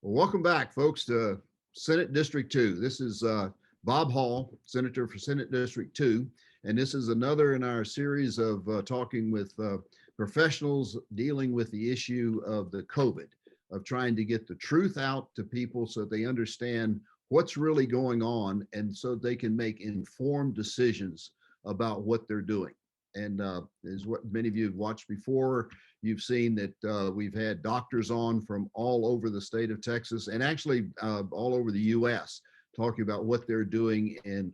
Well, welcome back, folks, to Senate District 2. This is Bob Hall, Senator for Senate District 2, and this is another in our series of talking with professionals dealing with the issue of the COVID, of trying to get the truth out to people so they understand what's really going on and so they can make informed decisions about what they're doing. And as what many of you have watched before, you've seen that we've had doctors on from all over the state of Texas and actually all over the US talking about what they're doing in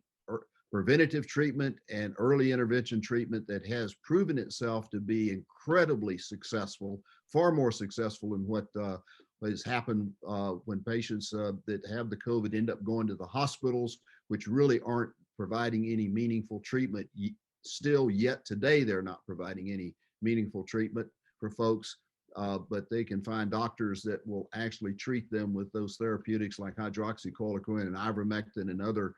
preventative treatment and early intervention treatment that has proven itself to be incredibly successful, far more successful than what has happened when patients that have the COVID end up going to the hospitals, which really aren't providing any meaningful treatment. Still yet today, they're not providing any meaningful treatment for folks, but they can find doctors that will actually treat them with those therapeutics like hydroxychloroquine and ivermectin and other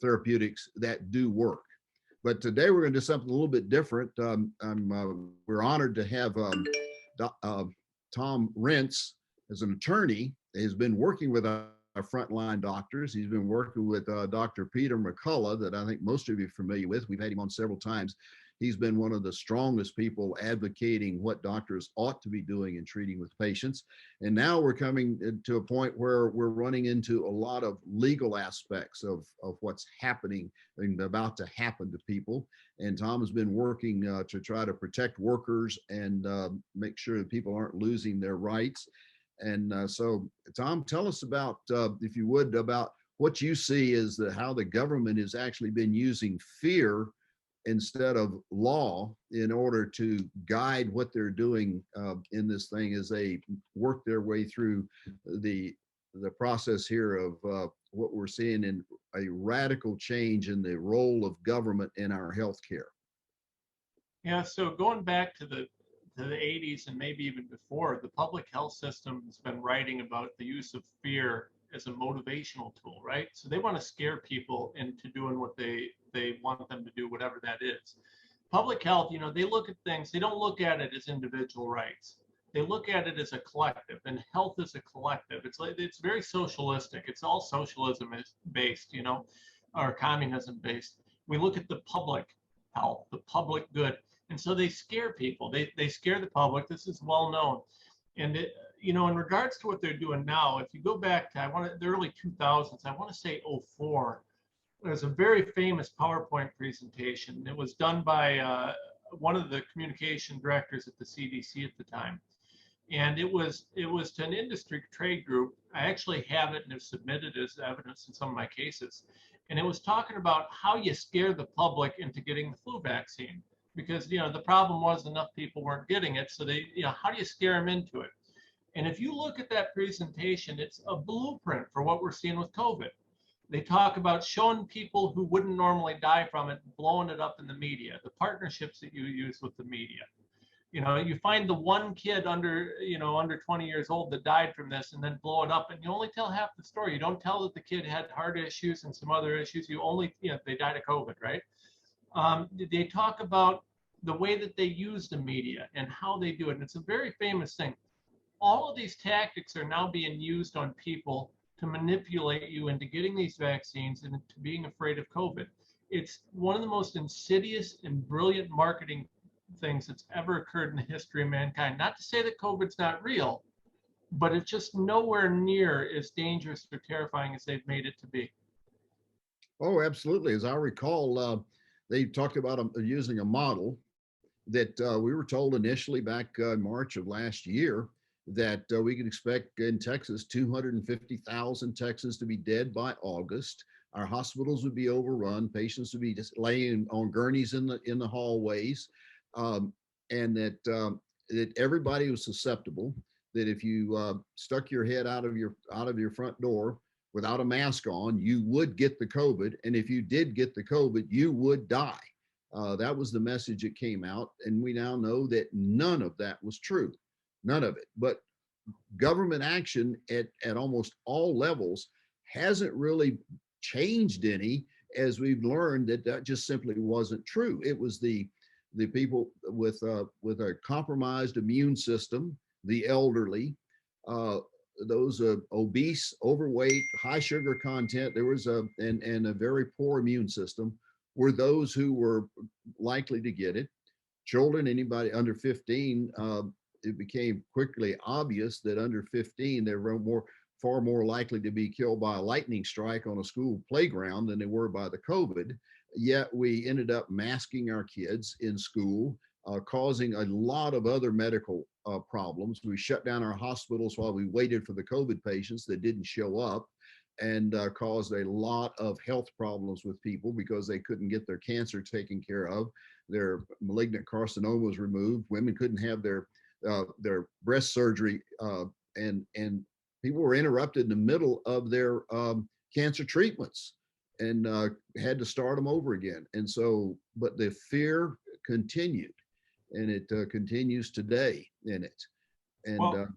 therapeutics that do work. But today we're going to do something a little bit different. We're honored to have Tom Rentz as an attorney. He's been working with our frontline doctors. He's been working with Dr. Peter McCullough, that I think most of you are familiar with. We've had him on several times. He's been one of the strongest people advocating what doctors ought to be doing in treating with patients. And now we're coming to a point where we're running into a lot of legal aspects of what's happening and about to happen to people. And Tom has been working to try to protect workers and make sure that people aren't losing their rights. And so, Tom, tell us about, if you would, about what you see is how the government has actually been using fear instead of law in order to guide what they're doing in this thing as they work their way through the process here of what we're seeing in a radical change in the role of government in our healthcare. Yeah, so going back to the 80s and maybe even before, the public health system has been writing about the use of fear as a motivational tool, right? So they want to scare people into doing what they want them to do, whatever that is. Public health, they look at things, they don't look at it as individual rights. They look at it as a collective, and health is a collective. It's very socialistic. It's all socialism is based, or communism based. We look at the public health, the public good. And so they scare people. They scare the public. This is well known. And in regards to what they're doing now, if you go back to the early 2000s, I want to say 2004, there's a very famous PowerPoint presentation. It was done by one of the communication directors at the CDC at the time. And it was to an industry trade group. I actually have it and have submitted as evidence in some of my cases. And it was talking about how you scare the public into getting the flu vaccine. Because the problem was enough people weren't getting it, so how do you scare them into it? And if you look at that presentation, it's a blueprint for what we're seeing with COVID. They talk about showing people who wouldn't normally die from it, blowing it up in the media, the partnerships that you use with the media. You find the one kid under 20 years old that died from this, and then blow it up, and you only tell half the story. You don't tell that the kid had heart issues and some other issues. You only, they died of COVID, right? They talk about the way that they use the media and how they do it. And it's a very famous thing. All of these tactics are now being used on people to manipulate you into getting these vaccines and to being afraid of COVID. It's one of the most insidious and brilliant marketing things that's ever occurred in the history of mankind. Not to say that COVID's not real, but it's just nowhere near as dangerous or terrifying as they've made it to be. Oh, absolutely. As I recall, they talked about using a model that we were told initially back in March of last year that we could expect in Texas 250,000 Texans to be dead by August. Our hospitals would be overrun. Patients would be just laying on gurneys in the hallways, and that everybody was susceptible. That if you stuck your head out of your front door without a mask on, you would get the COVID, and if you did get the COVID, you would die. That was the message that came out, and we now know that none of that was true, none of it. But government action at almost all levels hasn't really changed any, as we've learned that just simply wasn't true. It was the people with a compromised immune system, the elderly, obese, overweight, high sugar content, there was and a very poor immune system were those who were likely to get it. Children, anybody under 15, it became quickly obvious that under 15, they were far more likely to be killed by a lightning strike on a school playground than they were by the COVID. Yet we ended up masking our kids in school, causing a lot of other medical problems. We shut down our hospitals while we waited for the COVID patients that didn't show up, and caused a lot of health problems with people because they couldn't get their cancer taken care of. Their malignant carcinomas removed. Women couldn't have their breast surgery, and people were interrupted in the middle of their cancer treatments and had to start them over again. And so, but the fear continued, and it continues today in it. And Well,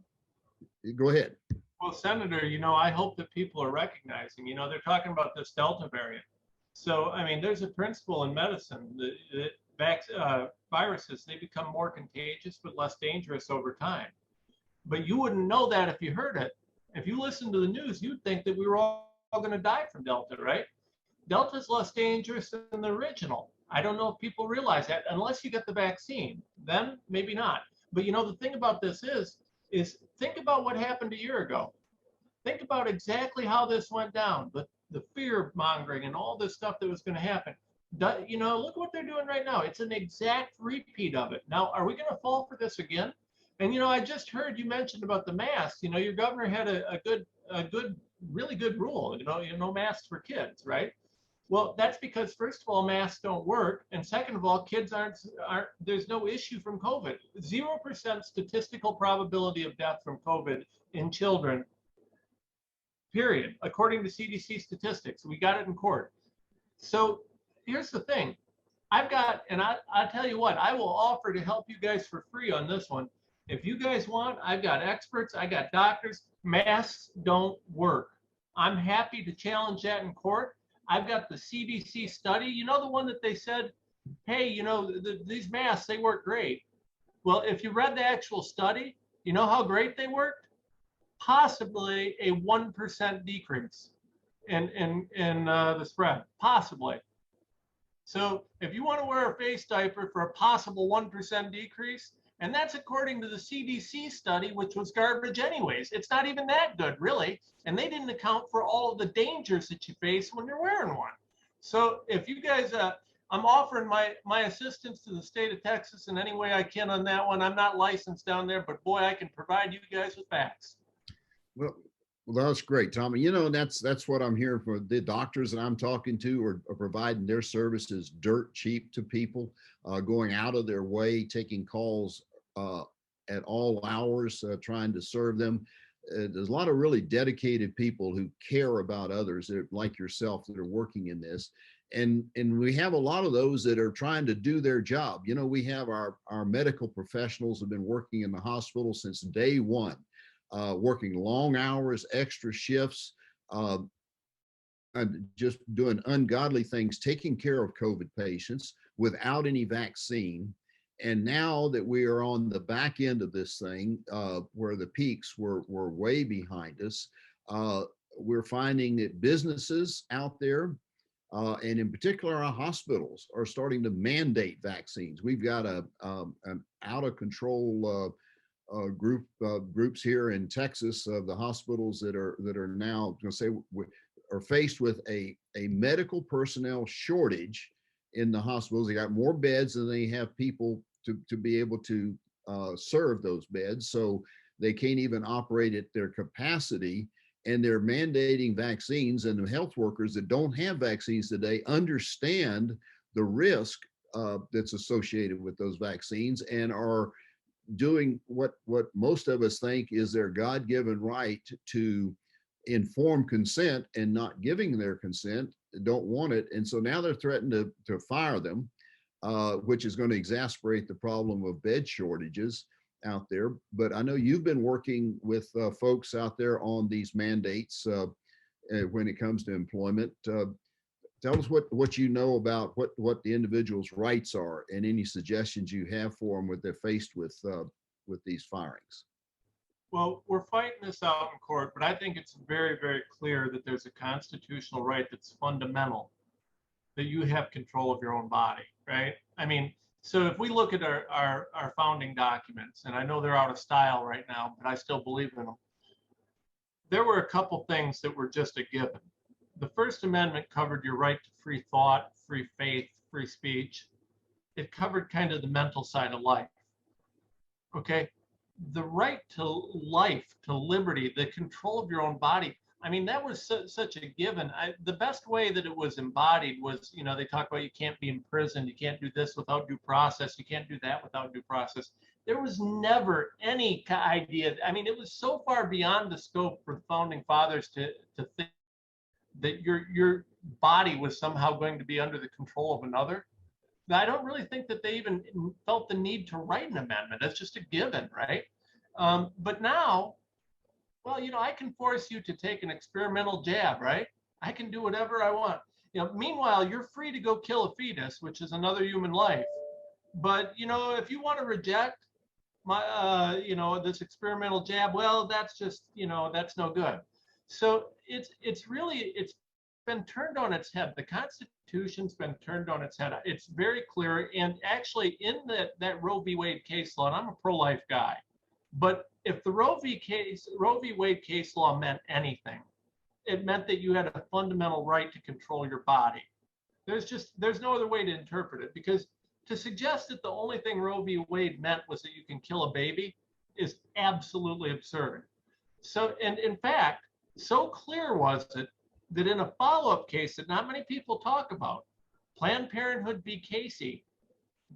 go ahead. well, Senator, I hope that people are recognizing, they're talking about this Delta variant. So, I mean, there's a principle in medicine that viruses, they become more contagious but less dangerous over time. But you wouldn't know that if you heard it. If you listen to the news, you'd think that we were all going to die from Delta, right? Delta is less dangerous than the original. I don't know if people realize that unless you get the vaccine, then maybe not. But the thing about this is think about what happened a year ago. Think about exactly how this went down, the fear mongering and all this stuff that was going to happen. Look what they're doing right now. It's an exact repeat of it. Now, are we going to fall for this again? And I just heard you mentioned about the masks. Your governor had a really good rule. No masks for kids, right? Well, that's because first of all, masks don't work, and second of all, kids aren't. There's no issue from COVID. 0% statistical probability of death from COVID in children. Period. According to CDC statistics, we got it in court. So here's the thing. I'll tell you what, I will offer to help you guys for free on this one. If you guys want, I've got experts, I got doctors. Masks don't work. I'm happy to challenge that in court. I've got the CDC study, the one that they said, hey, these masks, they work great. Well, if you read the actual study, you know how great they worked? Possibly a 1% decrease in the spread, possibly. So if you want to wear a face diaper for a possible 1% decrease, and that's according to the CDC study, which was garbage anyways. It's not even that good, really. And they didn't account for all of the dangers that you face when you're wearing one. So if you guys, I'm offering my assistance to the state of Texas in any way I can on that one. I'm not licensed down there, but boy, I can provide you guys with facts. Well, that's great, Tommy. That's what I'm hearing for. The doctors that I'm talking to are providing their services dirt cheap to people, going out of their way, taking calls at all hours, trying to serve them. There's a lot of really dedicated people who care about others, like yourself, that are working in this. And we have a lot of those that are trying to do their job. We have our medical professionals have been working in the hospital since day one. Working long hours, extra shifts, and just doing ungodly things, taking care of COVID patients without any vaccine. And now that we are on the back end of this thing, where the peaks were way behind us, we're finding that businesses out there, and in particular our hospitals, are starting to mandate vaccines. We've got an out of control groups here in Texas of the hospitals that are now going to say are faced with a medical personnel shortage in the hospitals. They got more beds than they have people to be able to serve those beds, so they can't even operate at their capacity. And they're mandating vaccines, and the health workers that don't have vaccines today understand the risk that's associated with those vaccines and are doing what most of us think is their God-given right to informed consent and not giving their consent, don't want it. And so now they're threatening to fire them, which is going to exacerbate the problem of bed shortages out there. But I know you've been working with folks out there on these mandates when it comes to employment. Tell us what you know about what the individual's rights are and any suggestions you have for them when they're faced with these firings. Well, we're fighting this out in court, but I think it's very, very clear that there's a constitutional right that's fundamental, that you have control of your own body, right? I mean, so if we look at our founding documents, and I know they're out of style right now, but I still believe in them, there were a couple things that were just a given. The First Amendment covered your right to free thought, free faith, free speech. It covered kind of the mental side of life. Okay. The right to life, to liberty, the control of your own body. I mean, that was such a given. The best way that it was embodied was, you know, they talk about you can't be imprisoned, you can't do this without due process, you can't do that without due process. There was never any idea. I mean, it was so far beyond the scope for the founding fathers to think that your body was somehow going to be under the control of another. I don't really think that they even felt the need to write an amendment. That's just a given, right? But now, well, you know, I can force you to take an experimental jab, right? I can do whatever I want. You know, meanwhile, you're free to go kill a fetus, which is another human life. But you know, if you want to reject my, you know, this experimental jab, well, that's just, you know, that's no good. So it's really it's been turned on its head. The Constitution's been turned on its head. It's very clear, and actually, in that Roe v. Wade case law, and I'm a pro-life guy, but if the Roe v. Wade case law meant anything, it meant that you had a fundamental right to control your body. There's no other way to interpret it, because to suggest that the only thing Roe v. Wade meant was that you can kill a baby is absolutely absurd. So, and in fact, so clear was it that in a follow-up case that not many people talk about, Planned Parenthood v. Casey,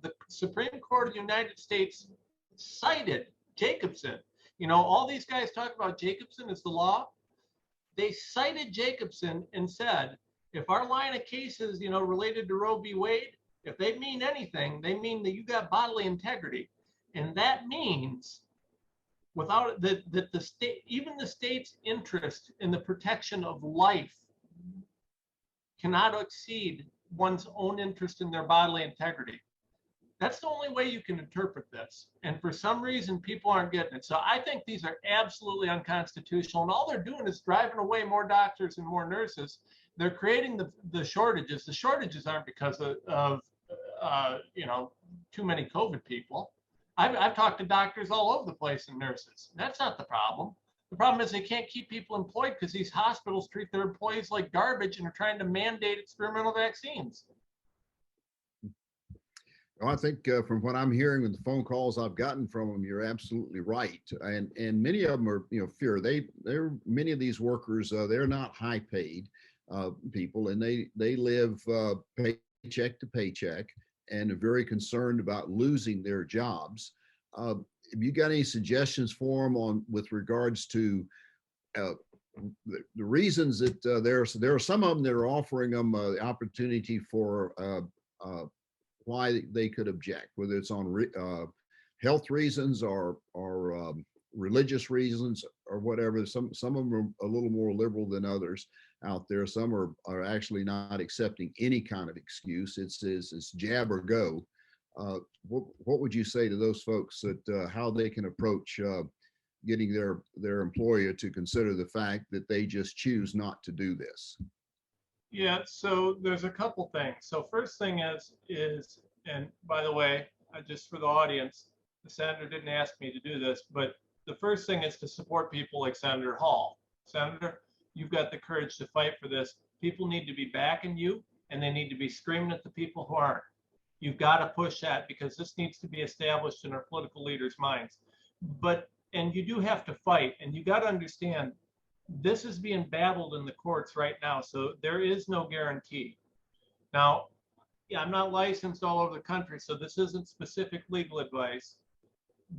the Supreme Court of the United States cited Jacobson. You know, all these guys talk about Jacobson as the law. They cited Jacobson and said, if our line of cases, you know, related to Roe v. Wade, if they mean anything, they mean that you got bodily integrity. And that means without that the state, even the state's interest in the protection of life cannot exceed one's own interest in their bodily integrity. That's the only way you can interpret this. And for some reason, people aren't getting it. So I think these are absolutely unconstitutional. And all they're doing is driving away more doctors and more nurses. They're creating the shortages. The shortages aren't because of you know, too many COVID people. I've talked to doctors all over the place and nurses. That's not the problem. The problem is they can't keep people employed because these hospitals treat their employees like garbage and are trying to mandate experimental vaccines. Well, I think from what I'm hearing with the phone calls I've gotten from them, you're absolutely right. And many of them are, you know, fear. They're many of these workers, they're not high paid people, and they live paycheck to paycheck and are very concerned about losing their jobs. Have you got any suggestions for them on with regards to the reasons that there are some of them that are offering them the opportunity for why they could object, whether it's on health reasons or religious reasons or whatever. Some of them are a little more liberal than others out there. Some are actually not accepting any kind of excuse. It's jab or go. What would you say to those folks that how they can approach getting their employer to consider the fact that they just choose not to do this? Yeah, so there's a couple things. So first thing is, and by the way, just for the audience, the senator didn't ask me to do this, but the first thing is to support people like Senator Hall. Senator, you've got the courage to fight for this. People need to be backing you, and they need to be screaming at the people who aren't. You've got to push that, because this needs to be established in our political leaders' minds. And you do have to fight, and you got to understand, this is being battled in the courts right now, so there is no guarantee. Now, yeah, I'm not licensed all over the country, so this isn't specific legal advice.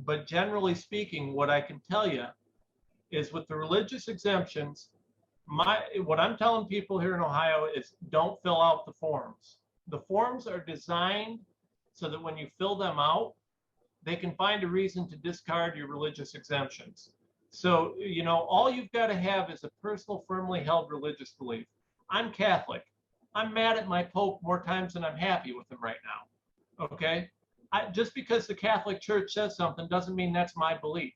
But generally speaking, what I can tell you is with the religious exemptions, what I'm telling people here in Ohio is don't fill out the forms. The forms are designed so that when you fill them out, they can find a reason to discard your religious exemptions. So, you know, all you've got to have is a personal, firmly held religious belief. I'm Catholic. I'm mad at my Pope more times than I'm happy with him right now. Okay? Just because the Catholic Church says something doesn't mean that's my belief.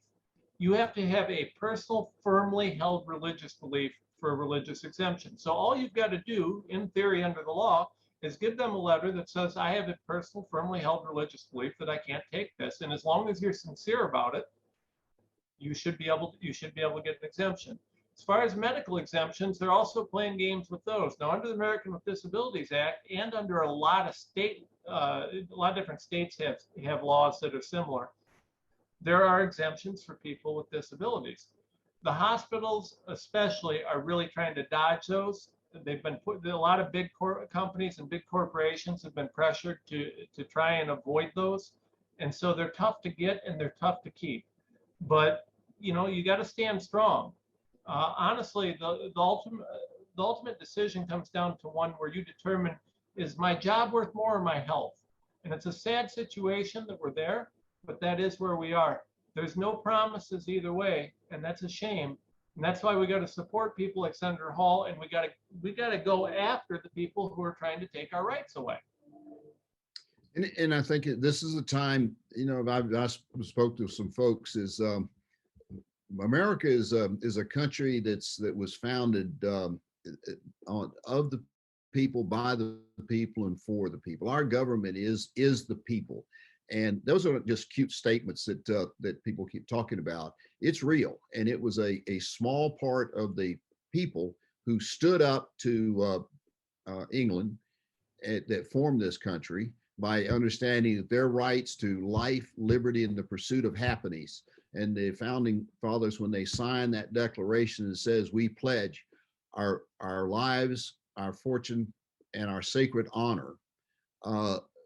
you have to have a personal, firmly held religious belief for a religious exemption. So all you've got to do, in theory, under the law, is give them a letter that says, I have a personal, firmly held religious belief that I can't take this. And as long as you're sincere about it, you should be able to get an exemption. As far as medical exemptions, they're also playing games with those. Now, under the American with Disabilities Act and under a lot of different states have laws that are similar, there are exemptions for people with disabilities. The hospitals especially are really trying to dodge those. They've been put, a lot of big companies and big corporations have been pressured to try and avoid those. And so they're tough to get and they're tough to keep. But you got to stand strong. Honestly, the ultimate decision comes down to one where you determine, is my job worth more or my health? And it's a sad situation that we're there, but that is where we are. There's no promises either way, and that's a shame. And that's why we got to support people like Senator Hall, and we got to go after the people who are trying to take our rights away. And I think this is the time, I spoke to some folks, is America is a country that was founded of the people, by the people, and for the people. Our government is the people. And those are just cute statements that people keep talking about. It's real. And it was a small part of the people who stood up to England that formed this country by understanding that their rights to life, liberty, and the pursuit of happiness. And the founding fathers, when they signed that declaration, it says, we pledge our lives, our fortune, and our sacred honor.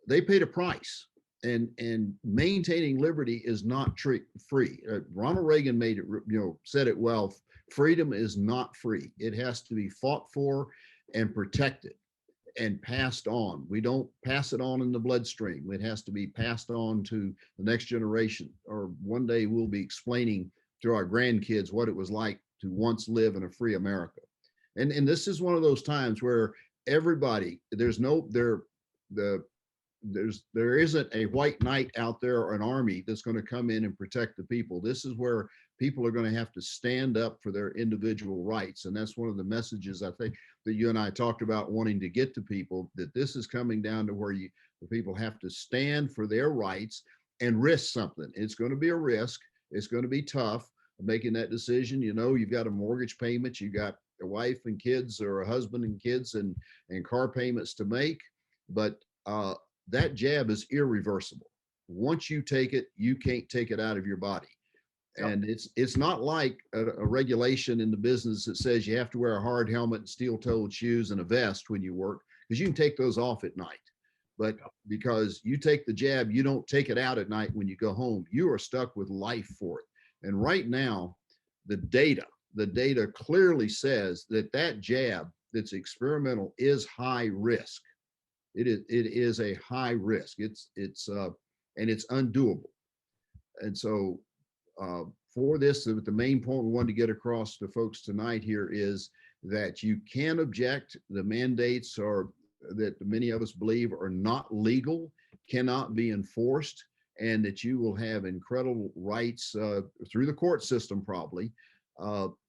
They paid a price. And maintaining liberty is not free. Ronald Reagan said it well. Freedom is not free. It has to be fought for and protected and passed on. We don't pass it on in the bloodstream. It has to be passed on to the next generation. Or one day we'll be explaining to our grandkids what it was like to once live in a free America. And this is one of those times where everybody, there isn't a white knight out there or an army that's going to come in and protect the people. This is where people are going to have to stand up for their individual rights. And that's one of the messages I think that you and I talked about wanting to get to people, that this is coming down to where the people have to stand for their rights and risk something. It's going to be a risk. It's going to be tough making that decision. You've got a mortgage payment, you got a wife and kids, or a husband and kids, and car payments to make. But that jab is irreversible. Once you take it, you can't take it out of your body. And it's not like a regulation in the business that says you have to wear a hard helmet, steel-toed shoes, and a vest when you work, because you can take those off at night. But because you take the jab, you don't take it out at night when you go home. You are stuck with life for it. And right now, the data clearly says that jab that's experimental is high risk. It is a high risk. It's undoable. And so for this, the main point we want to get across to folks tonight here is that you can object. The mandates that many of us believe are not legal, cannot be enforced, and that you will have incredible rights through the court system probably,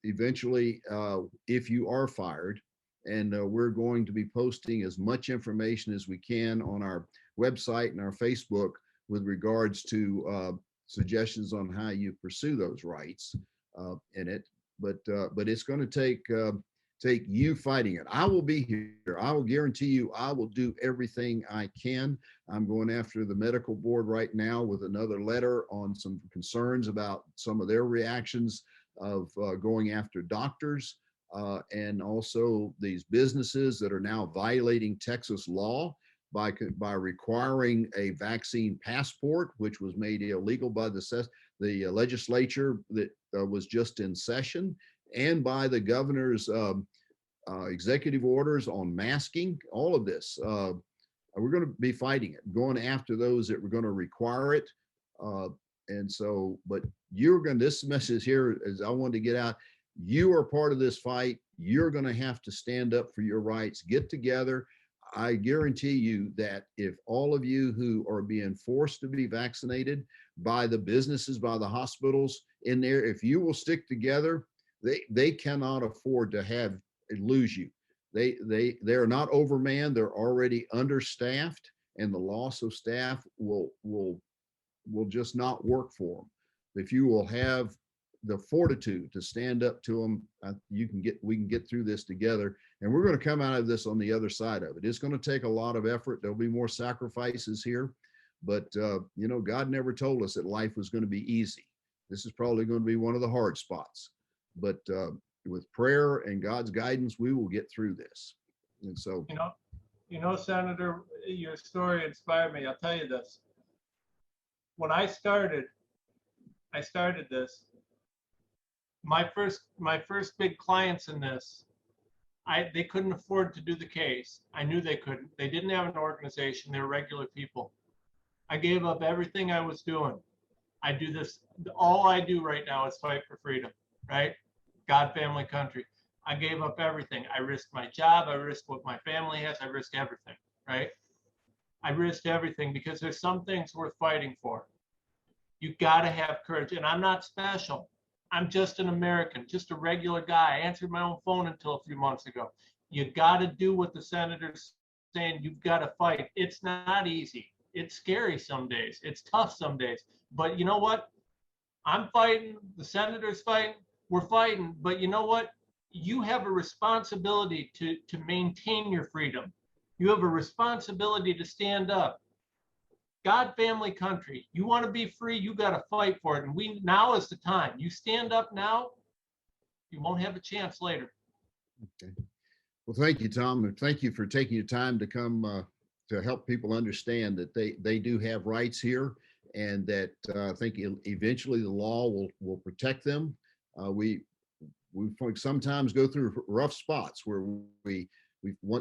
eventually, if you are fired. And we're going to be posting as much information as we can on our website and our Facebook with regards to suggestions on how you pursue those rights in it. But it's going to take you fighting it. I will be here. I will guarantee you I will do everything I can. I'm going after the medical board right now with another letter on some concerns about some of their reactions of going after doctors. And also these businesses that are now violating Texas law by requiring a vaccine passport, which was made illegal by the legislature that was just in session, and by the governor's executive orders on masking. All of this, we're going to be fighting it, going after those that were going to require it. And so, but this message here is I wanted to get out. You are part of this fight. You're going to have to stand up for your rights. Get together. I guarantee you that if all of you who are being forced to be vaccinated by the businesses, by the hospitals, in there. If you will stick together, they cannot afford to have lose you. They're not overmanned. They're already understaffed, and the loss of staff will just not work for them. If you will have the fortitude to stand up to them, we can get through this together, and we're going to come out of this on the other side of it. It's going to take a lot of effort. There'll be more sacrifices here, but you know, God never told us that life was going to be easy. This is probably going to be one of the hard spots, but with prayer and God's guidance, we will get through this. And so, Senator, your story inspired me. I'll tell you this. When I started this, my first big clients in this, they couldn't afford to do the case. I knew they couldn't. They didn't have an organization. They were regular people. I gave up everything I was doing. I do this. All I do right now is fight for freedom, right? God, family, country. I gave up everything. I risked my job. I risked what my family has. I risked everything, right? I risked everything because there's some things worth fighting for. You got to have courage. And I'm not special. I'm just an American, just a regular guy. I answered my own phone until a few months ago. You got to do what the senator's saying. You've got to fight. It's not easy. It's scary some days. It's tough some days. But you know what? I'm fighting. The senator's fighting. We're fighting. But you know what? You have a responsibility to maintain your freedom. You have a responsibility to stand up. God, family, country. You want to be free, you got to fight for it. And now is the time. You stand up now, you won't have a chance later. Okay. Well, thank you, Tom. And thank you for taking your time to come to help people understand that they do have rights here, and that I think eventually the law will protect them. We sometimes go through rough spots where we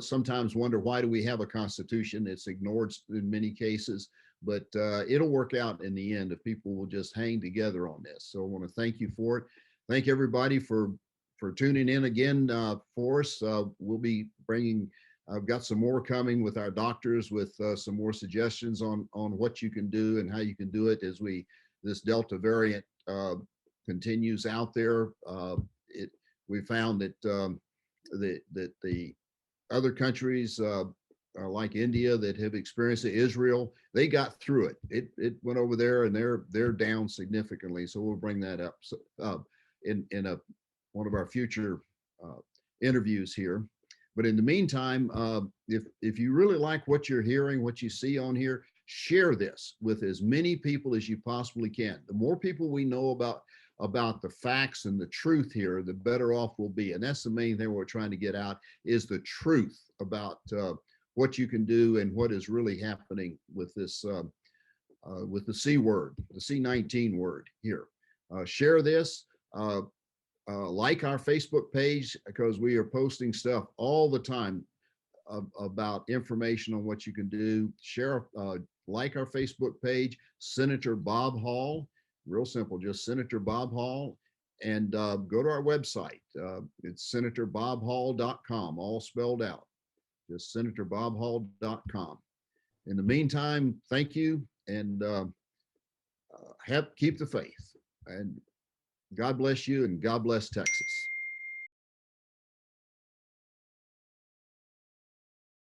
sometimes wonder, why do we have a constitution? It's ignored in many cases, but it'll work out in the end if people will just hang together on this. So I want to thank you for it. Thank everybody for tuning in again for us. We'll be bringing, I've got some more coming with our doctors with some more suggestions on what you can do and how you can do it as this Delta variant continues out there. We found that the other countries like India that have experienced it, Israel, they got through it. It went over there and they're down significantly. So we'll bring that up in one of our future interviews here. But in the meantime, if you really like what you're hearing, what you see on here, share this with as many people as you possibly can. The more people we know about the facts and the truth here, the better off we'll be. And that's the main thing we're trying to get out, is the truth about what you can do and what is really happening with this, with the C word, the C19 word here. Share this, like our Facebook page, because we are posting stuff all the time about information on what you can do. Share, like our Facebook page, Senator Bob Hall. Real simple, just Senator Bob Hall, and go to our website. It's senatorbobhall.com, all spelled out. Just senatorbobhall.com. In the meantime, thank you, and keep the faith. And God bless you, and God bless Texas.